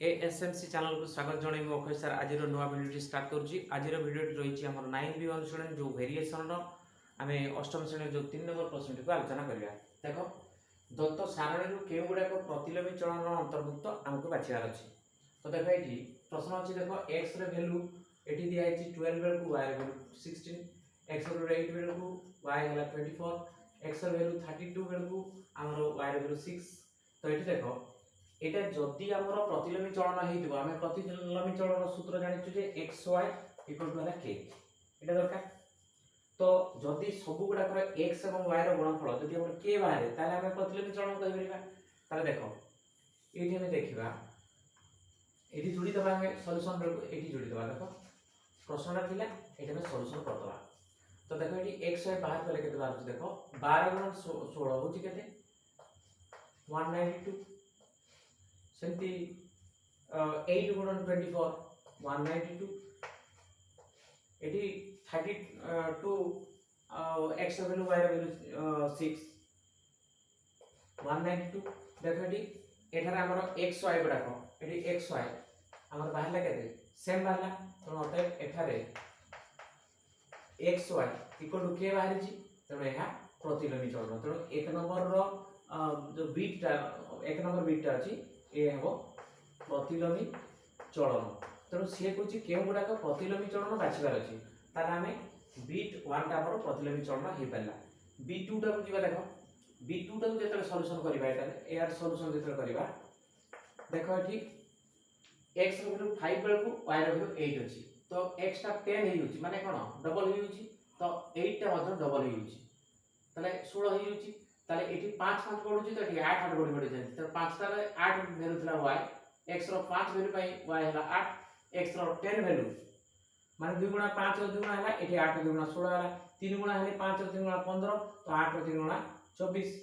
एएसएमसी channel को स्वागत जणाई Akshay sir आज नुआ भिडियो स्टार्ट करुँची आज भिडियो रही आम 9B अनुसरण जो भेरिएसन आम अष्टम श्रेणी जो 3 नंबर प्रश्न को आलोचना करवा। देख दत्त सारणी के गुड़ाक प्रतिलोमी चलन अंतर्भुक्त आमको बाछार अच्छी। तो देख ये प्रश्न अच्छी देख एक्स भैल्यू ये दिखाई 12 बेलू वाई भैल्यू 16 एक्स 8 बेलू वाई है 24 एक्स भैल्यू 32 बेलू आम वाई भैल्यू 6। तो ये देख এটা যদি আমরা প্রতিলোমী চলন হইতিব আমি প্রতিলোমী চলন সূত্র জানিছু যে xy = k এটা দরকার। তো যদি সবুগুড়া করে x এবং y র গুণফল যদি আমরা k বাহারে তাহলে আমি প্রতিলোমী চলন কই পারিবা। তাহলে দেখো এইটি আমি দেখিবা এটি যোড়ি দেবা আমি সলিউশন এটি যোড়ি দেবা। দেখো প্রশ্নটা থিলা এটা আমি সলিউশন করতবা। তো দেখো এটি xy বাহার কলে কেতে বাহারছে দেখো 12 × 16 होची केते 192 सेमती 8 × 24 192 eighty 32 x value y value 6 192 देखो एटी एठारे हमर xy गुडाक एटी xy हमर बाहरला केते सेम बाहरला। तो अतएव एठारे xy = k बाहरी छी। तो एहा प्रतिलोमी चलन। तो एक नंबर रो जो बीटा एक नंबर बीटा अछि ए हबो प्रतिलोमी चलन। तेणु सी कहूँ के गुड़ाक प्रतिलोमी चलन बाछिबार अच्छी तार आम बीट 1 टा हमर प्रतिलोमी चलन हो पारा। B2 टा को देख B2 टा को जो सल्यूशन करवा यार सल्यूशन जो करवा देख ये x वैल्यू 5 बेलू y वैल्यू 8 अच्छी। तो x टा 10 हो माने कौन डबल हो तो 8 टा डबल हो 16 हो ताले एटी 5 5 पडुची तो एटी 8 8 बडी जाय। तो 5 टा 8 वैल्यू थला y x रो 5 वैल्यू पाई y हला 8 x रो 10 वैल्यू माने 2 गुणा 5 रो 2 गुणा हला एटी 8 रो 2 गुणा 16 हला 3 गुणा हले 5 रो 3 गुणा 15 तो 8 रो 3 गुणा 24।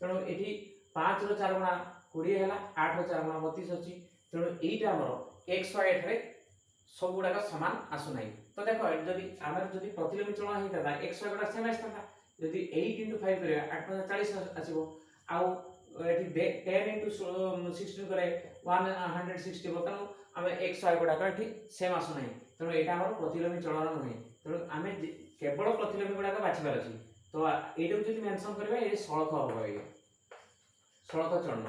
तेणु एटी 5 रो 4 गुणा 20 हला 8 रो 4 गुणा 32 अछि। तेणु एटा हमर x y रे सब गुडा का समान आसु नाही। तो देखो जदी हमर जदी प्रतिलोमी चलन हेता x y गुडा सेम आस्ता यदि 8 × 5 करे 8 × 40 आसीबो आउ एठी 10 × 16 करे 160 बतन हमें x y गुडा का ठीक सेम आसु नाही। तेणु एटा हमर प्रतिलोमी चलन नहे। तेणु आमे केवल प्रतिलोमी गुडा का बाछिबार अछि। तो एटो जदि मेंशन करबा ए सळख होबो ए सळख चलन।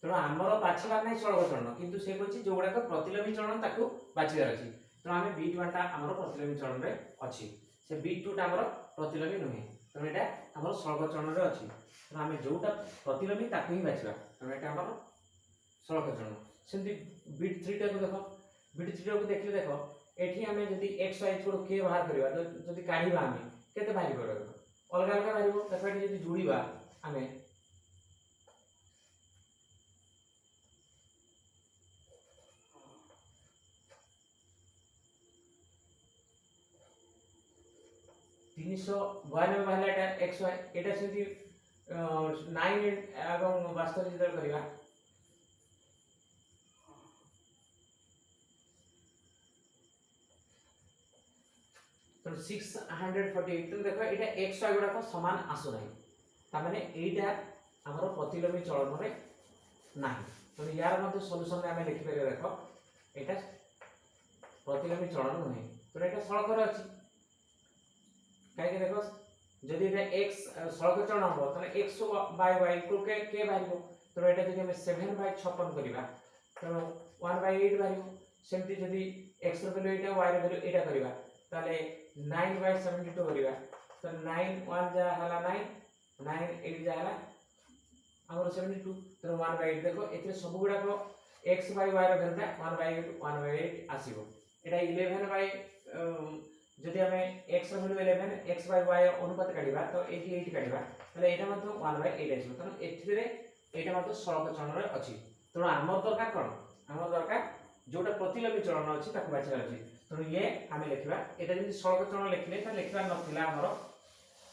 तेणु हमर बाछिबार नाही सळख चलन किंतु से कहछि जो गुडा का प्रतिलोमी चलन ताकू बाछिबार अछि। तेणु आमे B1 टा हमर प्रतिलोमी चलन रे अछि से B2 टा हमर प्रतिलोमी नहे। तो एटा हमर सळख चरण रे अछि। तो हमें जोटा प्रतिलोमी ताकू ही बाछिबा। तो एटा हमर सळख चरण। सेमति बिट 3 टा को देखो बिट 3 टा को देखले देखो एठी हमें जदी x y = k बाहर करबा तो जदी काढीबा हमें केते बाहरी परबा अलग अलग बाहरीबो। देखो एठी जदी जोडीबा हमें 392 बाहरला एटा x y एटा सेमति 9 एवं वास्तव चित्र करबा तो 648। तो देखो एटा x y गुडा समान आसु नाही ता माने एटा हमर प्रतिलोमी चलन रे नाही। तो यार मध्ये सॉल्यूशन रे हमें लिखि पारे देखो एटा प्रतिलोमी चलन नहे। तो एटा सळख रे अछि काहे के देखो जदि एटा x सळख चलन हो तने x by y = k बाहिबो। तो एटा जदि हम 7/56 करिबा तो 1/8 बाहिबो। सेमति जदि x रो वैल्यू एटा y रो वैल्यू एटा करिबा ताले 9/72 करिबा तो 9 1 जा हला 9 9 8 जा हला हमर 72। तो 1/8 देखो एते सब गुडा को x by y row value 1/8 आसीबो। एटा 11 by जदि हमें x row value 11 x by y अनुपात काढिबा तो 88 काढिबा ताले एटा मतलब 1/8 आसीबो। तो एथिरे एटा मतलब सळख चरण रे अछि। तो हमर दरकार कोन हमर दरकार जोटा प्रतिलोमी चलन अछि ताकू बाछिबार अछि। तो ये हमें लिखबा एटा जदि सळख चलन लिखले त लिखबा नथिला हमर।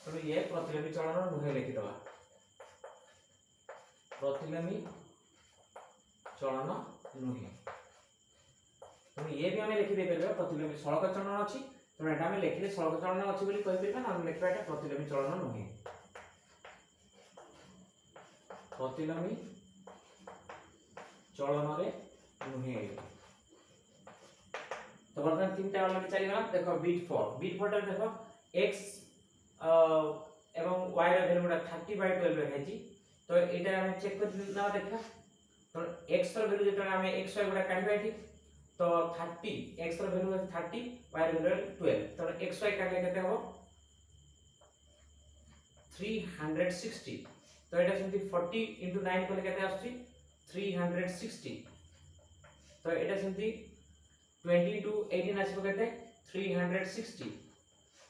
तो ये प्रतिलोमी चलन नुहे लिखि दबा प्रतिलोमी चलन नुहे। तो ये भी हमें लिखि दे परबा प्रतिलोमी सळख चलन अछि। तो एटा हमें लिखले सळख चलन अछि बोली कहि परबा हम लिखबा एटा प्रतिलोमी चलन नुहे। प्रतिलोमी चलन रे नुहे तो बर्तमान तीनटा अलरेडी चली गला देखो बिट 4 टा देखो x एवं y रा वैल्यू 30/12 रखाई तो एटा हम चेक कर ना देखा तो x रा वैल्यू जेटा हम x y गुडा काढबा एठी तो 30 x रा वैल्यू 30 y रा वैल्यू 12 तो x y काढले केते हो 360 तो एटा सेमती 40 * 9 कले केते आछी 360 तो एटा सेमती 20 to 18 आछो केते 360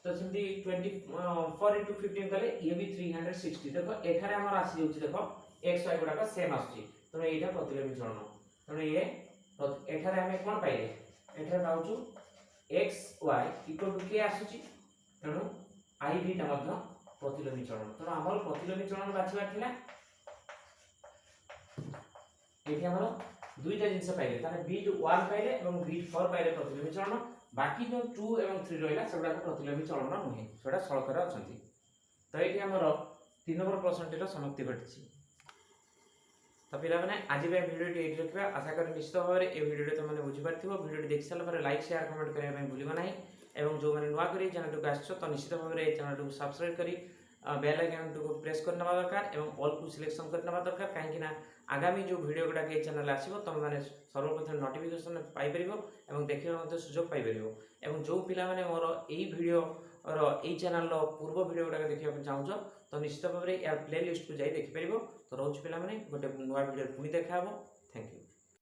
तो सेमती 24 into 15 कले ये भी 360 देखो एठारे हमर आसी जाउची देखो x y गुडा का सेम आछी तो एटा प्रतिलोमी चलन तो ये एठारे हम कोन पाइले एठारे पाउछु x y इक्वल टू के आछुची तणु i b टा मध्य प्रतिलोमी चलन तो हमर प्रतिलोमी चलन बाछिबा थिला एठी हमर दुईटा जिंस पाइले ताने बीट 1 पाइले एवं बीट 4 पाइले प्रतिलोमी चलन बाकी जो 2 एवं 3 रहिला सेगुडा प्रतिलोमी चलन नहे सेडा सळकर अछंती तो एठी हमर 3 नंबर प्रश्नटिर समाप्ति घटिछि तो पिला माने आज बे वीडियोटी एठी रखबा आशा करी निश्चित भाबरे ए वीडियोटी त माने बुझि पारथिबो वीडियोटी देखि साला पर लाइक शेयर कमेंट करिया ପାଇଁ भूलिबा नाही एवं जो माने नुवा करी चैनल को आछो तो निश्चित भाबरे ए चैनल को सब्सक्राइब करी बेल आइकन को प्रेस करना दरकार एवं ऑल को सिलेक्शन करना दरकार काहे कि ना आगामी जो वीडियो गुडा के चैनल आसीबो तुम माने सर्वप्रथम नोटिफिकेशन पाई परिबो एवं देखिबा मध्ये सुयोग पाई परिबो एवं जो पिला माने मोर एई वीडियो और एई चैनल रो पूर्व वीडियो गुडा देखिबा ପାଇଁ चाहूछो तो निश्चित भाबरे यार प्लेलिस्ट को जाई देखि परिबो तो रोज पिला माने गोटे नुवा वीडियो पुनी देखाबो थैंक यू।